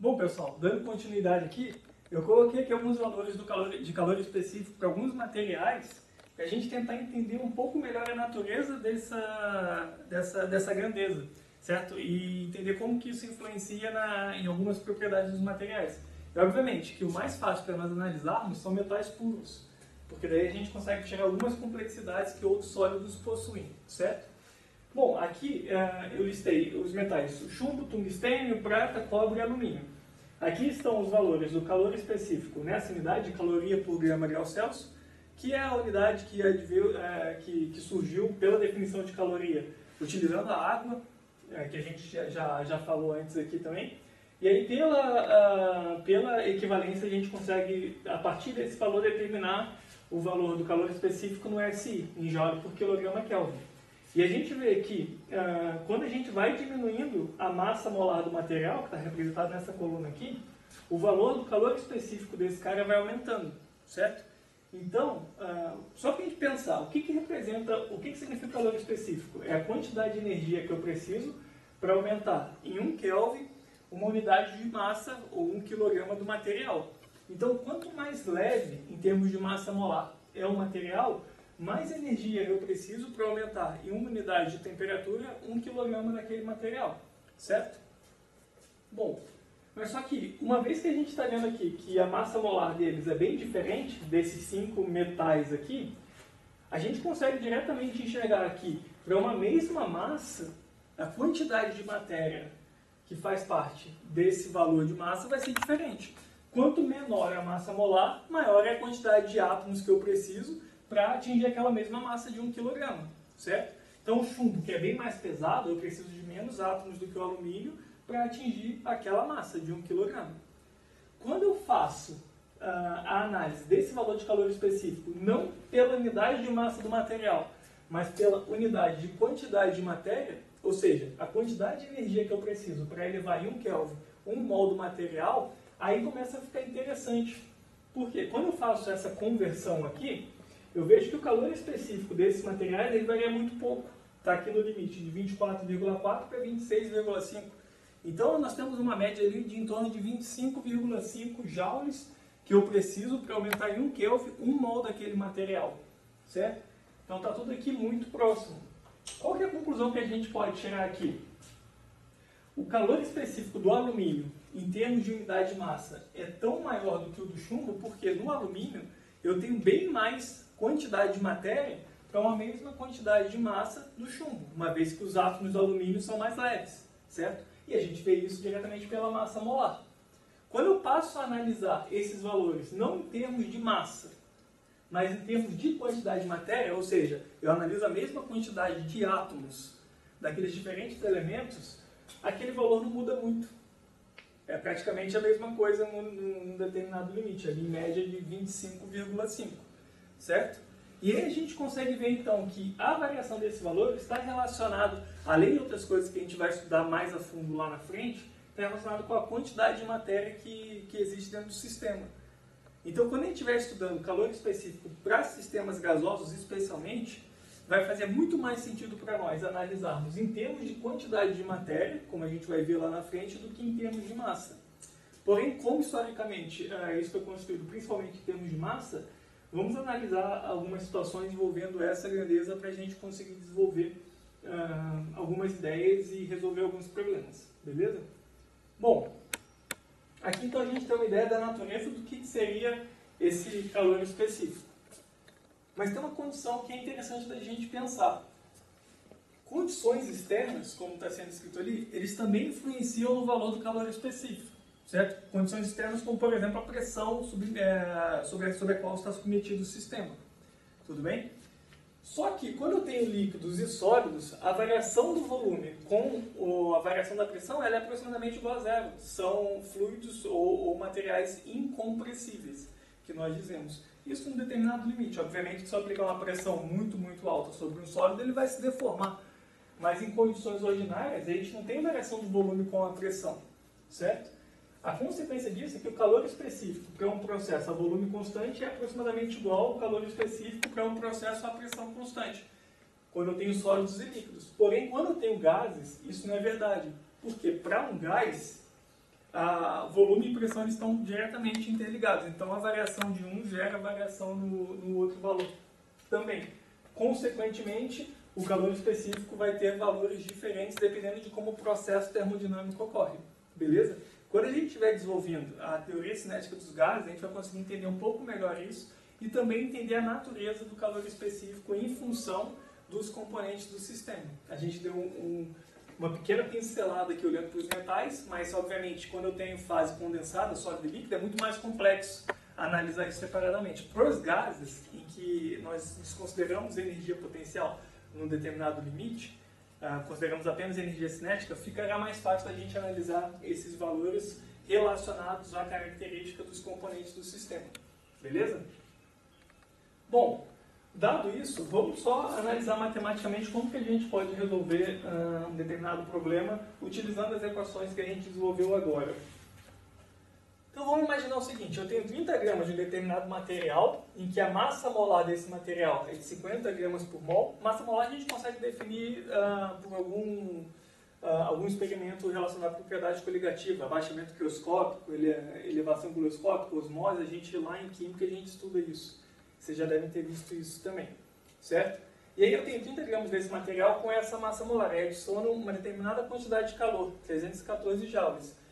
Bom, pessoal, dando continuidade aqui, eu coloquei aqui alguns valores de calor específico para alguns materiais para a gente tentar entender um pouco melhor a natureza dessa grandeza, certo? E entender como que isso influencia em algumas propriedades dos materiais. E, obviamente, que o mais fácil para nós analisarmos são metais puros, porque daí a gente consegue tirar algumas complexidades que outros sólidos possuem, certo? Bom, aqui eu listei os metais chumbo, tungstênio, prata, cobre e alumínio. Aqui estão os valores do calor específico nessa unidade de caloria por grama grau Celsius, que é a unidade que surgiu pela definição de caloria utilizando a água, que a gente já falou antes aqui também. E aí pela equivalência a gente consegue, a partir desse valor, determinar o valor do calor específico no SI, em joule por quilograma Kelvin. E a gente vê que quando a gente vai diminuindo a massa molar do material, que está representado nessa coluna aqui, o valor do calor específico desse cara vai aumentando, certo? Então, só para a gente pensar, o que significa calor específico? É a quantidade de energia que eu preciso para aumentar em 1 Kelvin uma unidade de massa ou 1 kg do material. Então, quanto mais leve em termos de massa molar é o material, mais energia eu preciso para aumentar em uma unidade de temperatura 1 kg daquele material, certo? Bom, mas só que uma vez que a gente está vendo aqui que a massa molar deles é bem diferente desses 5 metais aqui, a gente consegue diretamente enxergar aqui para uma mesma massa, a quantidade de matéria que faz parte desse valor de massa vai ser diferente. Quanto menor a massa molar, maior é a quantidade de átomos que eu preciso para atingir aquela mesma massa de 1 kg, certo? Então o chumbo, que é bem mais pesado, eu preciso de menos átomos do que o alumínio para atingir aquela massa de 1 kg. Quando eu faço a análise desse valor de calor específico, não pela unidade de massa do material, mas pela unidade de quantidade de matéria, ou seja, a quantidade de energia que eu preciso para elevar em 1 Kelvin 1 mol do material, aí começa a ficar interessante. Porque quando eu faço essa conversão aqui, eu vejo que o calor específico desses materiais ele varia muito pouco. Está aqui no limite de 24,4 para 26,5. Então nós temos uma média ali de em torno de 25,5 joules que eu preciso para aumentar em 1 Kelvin 1 mol daquele material, certo? Então está tudo aqui muito próximo. Qual que é a conclusão que a gente pode tirar aqui? O calor específico do alumínio, em termos de unidade de massa, é tão maior do que o do chumbo, porque no alumínio eu tenho bem mais quantidade de matéria para uma mesma quantidade de massa do chumbo, uma vez que os átomos do alumínio são mais leves, certo? E a gente vê isso diretamente pela massa molar. Quando eu passo a analisar esses valores, não em termos de massa, mas em termos de quantidade de matéria, ou seja, eu analiso a mesma quantidade de átomos daqueles diferentes elementos, aquele valor não muda muito. É praticamente a mesma coisa num determinado limite, ali em média de 25,5, certo? E aí a gente consegue ver então que a variação desse valor está relacionado, além de outras coisas que a gente vai estudar mais a fundo lá na frente, está relacionado com a quantidade de matéria que existe dentro do sistema. Então, quando a gente estiver estudando calor específico para sistemas gasosos especialmente, vai fazer muito mais sentido para nós analisarmos em termos de quantidade de matéria, como a gente vai ver lá na frente, do que em termos de massa. Porém, como historicamente isso foi construído principalmente em termos de massa, vamos analisar algumas situações envolvendo essa grandeza para a gente conseguir desenvolver algumas ideias e resolver alguns problemas, beleza? Bom, aqui então a gente tem uma ideia da natureza do que seria esse calor específico. Mas tem uma condição que é interessante da gente pensar. Condições externas, como está sendo escrito ali, eles também influenciam no valor do calor específico, certo? Condições externas como, por exemplo, a pressão sobre a qual está submetido o sistema. Tudo bem? Só que quando eu tenho líquidos e sólidos, a variação do volume com a variação da pressão ela é aproximadamente igual a zero. São fluidos ou materiais incompressíveis, que nós dizemos. Isso num determinado limite. Obviamente que se eu aplicar uma pressão muito, muito alta sobre um sólido, ele vai se deformar. Mas em condições ordinárias, a gente não tem variação do volume com a pressão, certo? A consequência disso é que o calor específico para um processo a volume constante é aproximadamente igual ao calor específico para um processo a pressão constante, quando eu tenho sólidos e líquidos. Porém, quando eu tenho gases, isso não é verdade. Porque para um gás, volume e pressão eles estão diretamente interligados. Então a variação de um gera variação no outro valor também. Consequentemente, o calor específico vai ter valores diferentes dependendo de como o processo termodinâmico ocorre. Beleza? Quando a gente estiver desenvolvendo a teoria cinética dos gases, a gente vai conseguir entender um pouco melhor isso e também entender a natureza do calor específico em função dos componentes do sistema. A gente deu uma pequena pincelada aqui olhando para os metais, mas obviamente quando eu tenho fase condensada, sólido e líquido, é muito mais complexo analisar isso separadamente. Para os gases, em que nós desconsideramos energia potencial num determinado limite, consideramos apenas energia cinética, ficará mais fácil a gente analisar esses valores relacionados à característica dos componentes do sistema. Beleza? Bom, dado isso, vamos só analisar matematicamente como que a gente pode resolver um determinado problema utilizando as equações que a gente desenvolveu agora. Então vamos imaginar o seguinte, eu tenho 30 gramas de um determinado material, em que a massa molar desse material é de 50 gramas por mol. Massa molar a gente consegue definir por algum experimento relacionado à propriedade coligativa, abaixamento crioscópico, elevação gluoscópica, osmose, a gente lá em química a gente estuda isso. Vocês já devem ter visto isso também, certo? E aí eu tenho 30 gramas desse material com essa massa molar, e adiciono uma determinada quantidade de calor, 314 joules.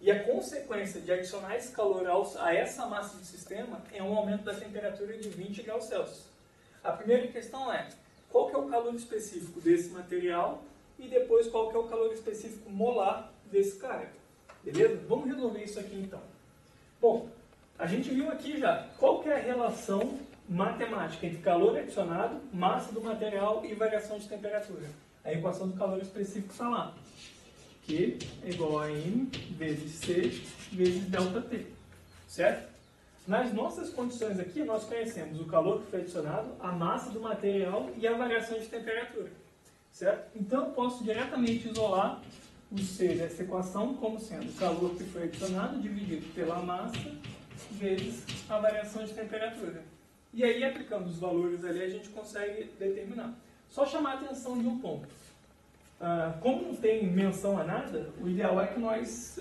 E a consequência de adicionar esse calor a essa massa do sistema é um aumento da temperatura de 20 graus Celsius. A primeira questão é, qual que é o calor específico desse material e depois qual que é o calor específico molar desse cara. Beleza? Vamos resolver isso aqui então. Bom, a gente viu aqui já qual que é a relação matemática entre calor adicionado, massa do material e variação de temperatura. A equação do calor específico está lá. Q é igual a M vezes C vezes ΔT, certo? Nas nossas condições aqui, nós conhecemos o calor que foi adicionado, a massa do material e a variação de temperatura, certo? Então, eu posso diretamente isolar o C dessa equação como sendo o calor que foi adicionado dividido pela massa vezes a variação de temperatura. E aí, aplicando os valores ali, a gente consegue determinar. Só chamar a atenção de um ponto. Como não tem menção a nada, o ideal é que nós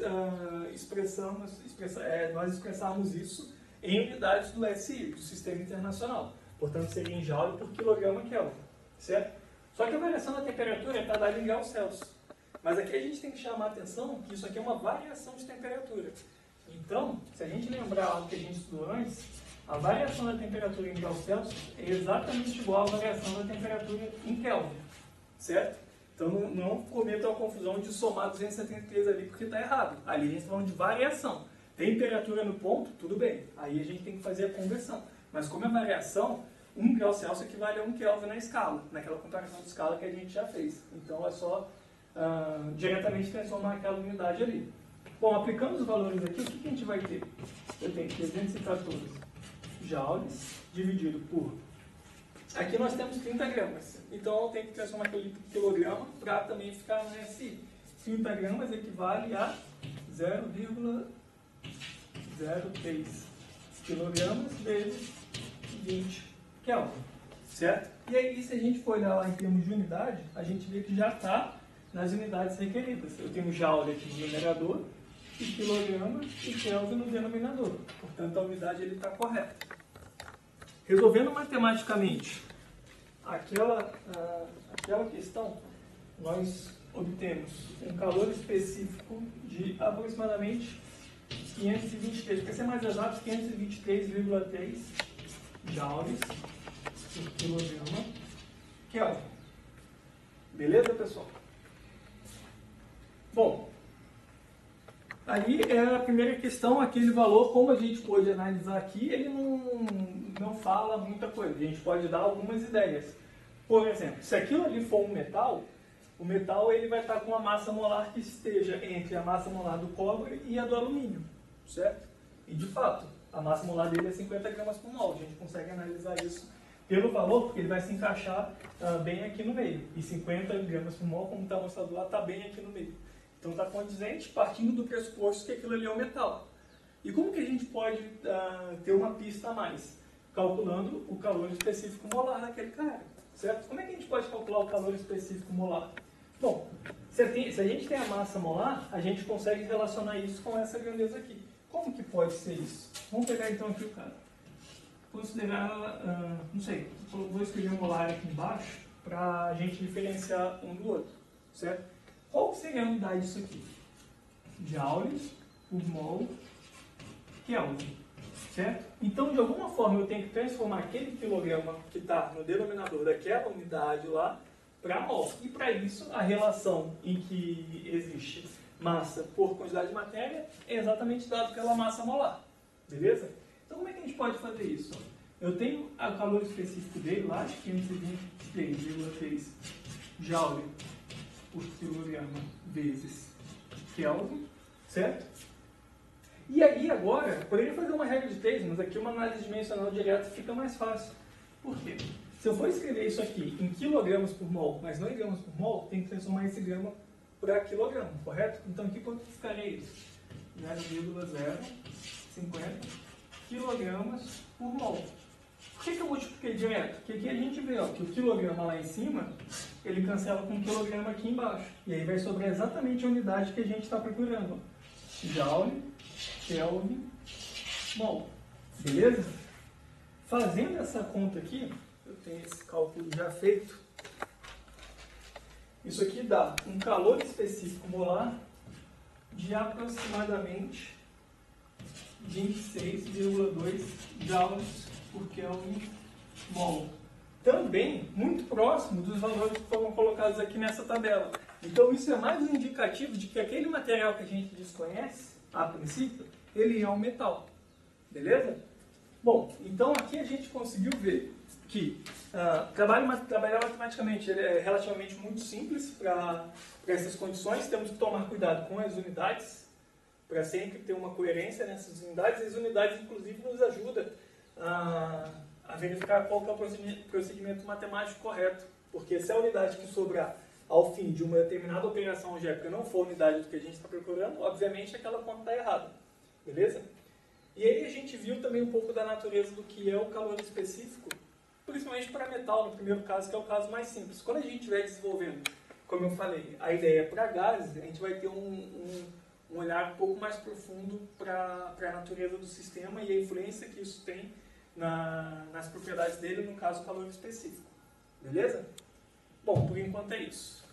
expressarmos isso em unidades do SI, do Sistema Internacional. Portanto, seria em joule por quilograma Kelvin, certo? Só que a variação da temperatura está dada em graus Celsius. Mas aqui a gente tem que chamar a atenção que isso aqui é uma variação de temperatura. Então, se a gente lembrar algo que a gente estudou antes, a variação da temperatura em graus Celsius é exatamente igual à variação da temperatura em Kelvin, certo? Então não cometam a confusão de somar 273 ali porque está errado. Ali a gente está falando de variação. Temperatura no ponto, tudo bem. Aí a gente tem que fazer a conversão. Mas como é variação, 1 grau Celsius equivale a 1 Kelvin na escala, naquela comparação de escala que a gente já fez. Então é só diretamente transformar aquela unidade ali. Bom, aplicando os valores aqui, o que a gente vai ter? Eu tenho 314 joules dividido por... Aqui nós temos 30 gramas, então eu tenho que transformar aquilo em quilograma para também ficar no SI. 30 gramas equivale a 0,03 quilogramas vezes 20 Kelvin, certo? E aí, se a gente for olhar lá em termos de unidade, a gente vê que já está nas unidades requeridas. Eu tenho joule aqui no numerador, e quilograma e Kelvin no denominador. Portanto, a unidade está correta. Resolvendo matematicamente aquela questão, nós obtemos um calor específico de aproximadamente 523, para ser mais exato, 523,3 joules por quilograma Kelvin. Beleza, pessoal? Bom, aí é a primeira questão, aquele valor, como a gente pôde analisar aqui, ele não fala muita coisa, a gente pode dar algumas ideias. Por exemplo, se aquilo ali for um metal, o metal ele vai estar com uma massa molar que esteja entre a massa molar do cobre e a do alumínio, certo? E de fato, a massa molar dele é 50 gramas por mol, a gente consegue analisar isso pelo valor, porque ele vai se encaixar bem aqui no meio. E 50 gramas por mol, como está mostrado lá, está bem aqui no meio. Então está condizente, partindo do pressuposto que aquilo ali é um metal. E como que a gente pode ter uma pista a mais? Calculando o calor específico molar daquele cara, certo? Como é que a gente pode calcular o calor específico molar? Bom, Se a gente tem a massa molar, a gente consegue relacionar isso com essa grandeza aqui. Como que pode ser isso? Vamos pegar então aqui o cara. Considerar, não sei, vou escrever um molar aqui embaixo para a gente diferenciar um do outro, certo? Qual seria a unidade disso aqui? Joule por mol Kelvin, certo? Então, de alguma forma, eu tenho que transformar aquele quilograma que está no denominador daquela unidade lá para mol. E para isso, a relação em que existe massa por quantidade de matéria é exatamente dado pela massa molar, beleza? Então, como é que a gente pode fazer isso? Eu tenho o calor específico dele lá, de 523,3 joule por quilograma vezes Kelvin, certo? E aí, agora, eu poderia fazer uma regra de 3, mas aqui uma análise dimensional direta fica mais fácil. Por quê? Se eu for escrever isso aqui em quilogramas por mol, mas não em gramas por mol, tem que transformar esse grama para quilograma, correto? Então, aqui quanto ficaria isso? 0,050 quilogramas por mol. Por que eu multipliquei direto? Porque aqui a gente vê ó, que o quilograma lá em cima, ele cancela com o quilograma aqui embaixo. E aí vai sobrar exatamente a unidade que a gente está procurando. Joule, Kelvin, mol. Beleza? Fazendo essa conta aqui, eu tenho esse cálculo já feito. Isso aqui dá um calor específico molar de aproximadamente 26,2 joules por Kelvin mol. Também muito próximo dos valores que foram colocados aqui nessa tabela. Então isso é mais um indicativo de que aquele material que a gente desconhece, a princípio, ele é um metal. Beleza? Bom, então aqui a gente conseguiu ver que trabalhar matematicamente ele é relativamente muito simples para essas condições. Temos que tomar cuidado com as unidades, para sempre ter uma coerência nessas unidades. As unidades, inclusive, nos ajudam a verificar qual que é o procedimento matemático correto. Porque se a unidade que sobrar ao fim de uma determinada operação algébrica não for a unidade do que a gente está procurando, obviamente aquela conta está errada. Beleza? E aí a gente viu também um pouco da natureza do que é o calor específico, principalmente para metal, no primeiro caso, que é o caso mais simples. Quando a gente estiver desenvolvendo, como eu falei, a ideia para gases, a gente vai ter um olhar um pouco mais profundo para a natureza do sistema e a influência que isso tem nas propriedades dele, no caso, o calor específico. Beleza? Bom, por enquanto é isso.